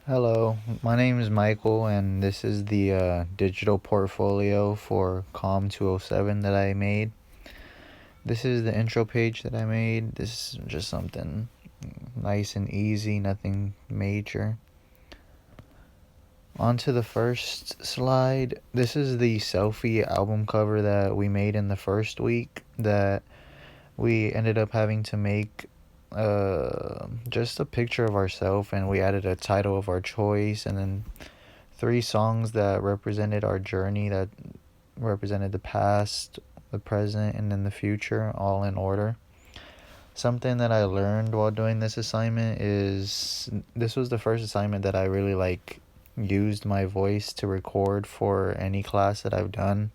Hello, my name is Michael, and this is the digital portfolio for COM 207 that I made. This is the intro page that I made. This is just something nice and easy, nothing major. On to the first slide. This is the selfie album cover that we made in the first week that we ended up having to make just a picture of ourselves, and we added a title of our choice, and then three songs that represented our journey, that represented the past, the present, and then the future, all in order. Something that I learned while doing this assignment is this was the first assignment that I really used my voice to record for any class that I've done.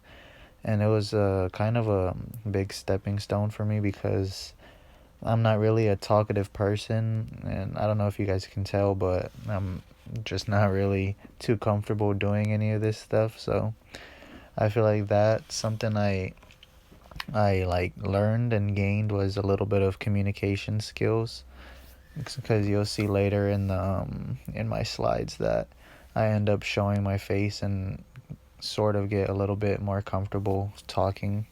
And it was a kind of a big stepping stone for me because I'm not really a talkative person, and I don't know if you guys can tell, but I'm just not really too comfortable doing any of this stuff. So I feel like that's something I learned and gained was a little bit of communication skills, because you'll see later in the in my slides that I end up showing my face and sort of get a little bit more comfortable talking.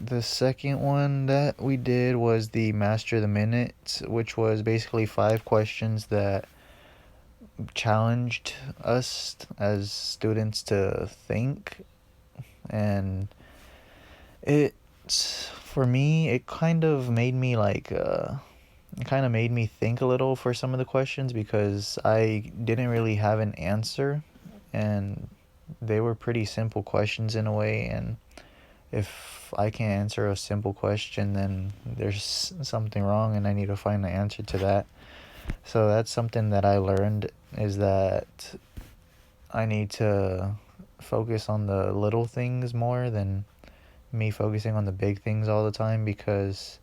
The second one that we did was the Master the Minute, which was basically 5 questions that challenged us as students to think. And it, for me, it kind of made me it kind of made me think a little for some of the questions because I didn't really have an answer, and they were pretty simple questions in a way. And if I can't answer a simple question, then there's something wrong and I need to find the answer to that. So that's something that I learned, is that I need to focus on the little things more than me focusing on the big things all the time, because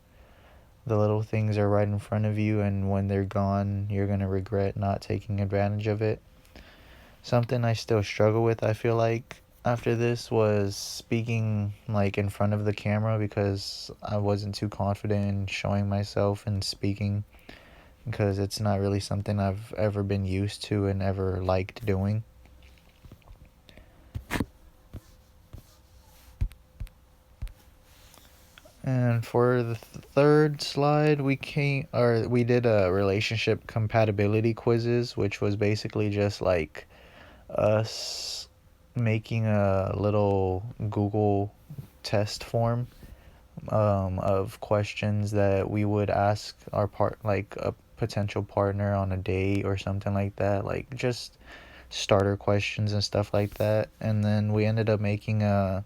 the little things are right in front of you, and when they're gone, you're going to regret not taking advantage of it. Something I still struggle with, I feel like, after this was speaking in front of the camera, because I wasn't too confident in showing myself and speaking, because it's not really something I've ever been used to and ever liked doing. And for the third slide, we did a relationship compatibility quizzes, which was basically just like us making a little Google test form of questions that we would ask like a potential partner on a date or something like that, like just starter questions and stuff like that. And then we ended up making a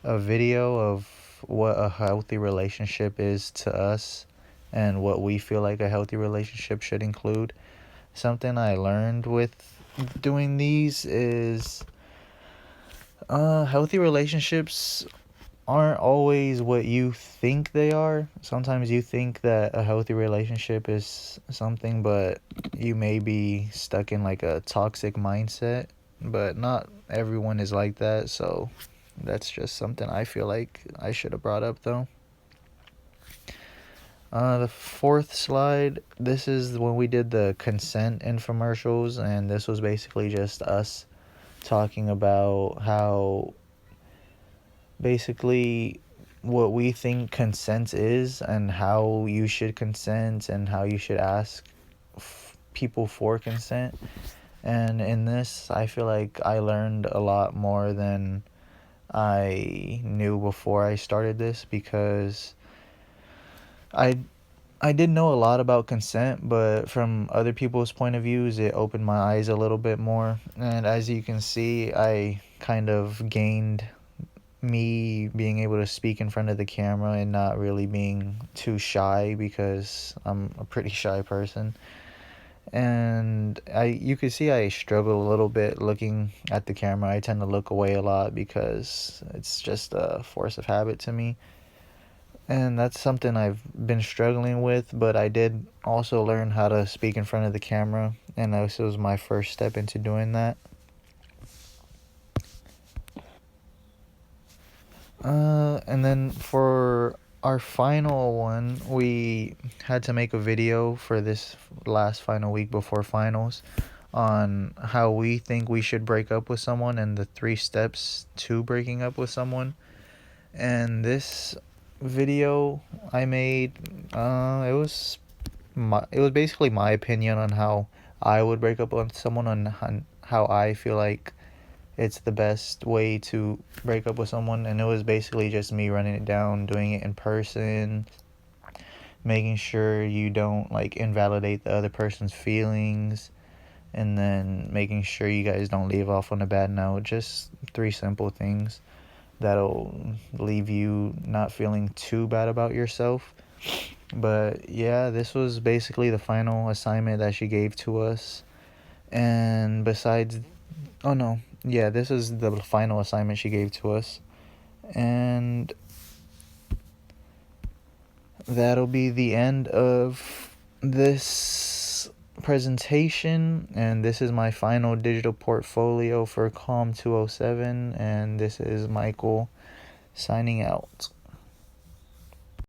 video of what a healthy relationship is to us and what we feel like a healthy relationship should include. Something I learned with doing these is healthy relationships aren't always what you think they are. Sometimes you think that a healthy relationship is something, but you may be stuck in like a toxic mindset. But not everyone is like that, so that's just something I feel like I should have brought up though. The fourth slide, this is when we did the consent infomercials, and this was basically just us talking about how basically what we think consent is and how you should consent and how you should ask people for consent. And in this, I feel like I learned a lot more than I knew before I started this, because I I did know a lot about consent, but from other people's point of views, it opened my eyes a little bit more. And as you can see, I kind of gained me being able to speak in front of the camera and not really being too shy, because I'm a pretty shy person. And you could see I struggle a little bit looking at the camera. I tend to look away a lot because it's just a force of habit to me. And that's something I've been struggling with, but I did also learn how to speak in front of the camera, and this was my first step into doing that. And then for our final one, we had to make a video for this last final week before finals on how we think we should break up with someone and the 3 steps to breaking up with someone. And this video I made, it was basically my opinion on how I would break up with someone, on how I feel like it's the best way to break up with someone. And it was basically just me running it down, doing it in person, making sure you don't like invalidate the other person's feelings, and then making sure you guys don't leave off on a bad note. Just 3 simple things that'll leave you not feeling too bad about yourself. But yeah, this was basically the final assignment that she gave to us. And besides, oh no, yeah, this is the final assignment she gave to us. And that'll be the end of this presentation. And this is my final digital portfolio for COM 207. And this is Michael signing out.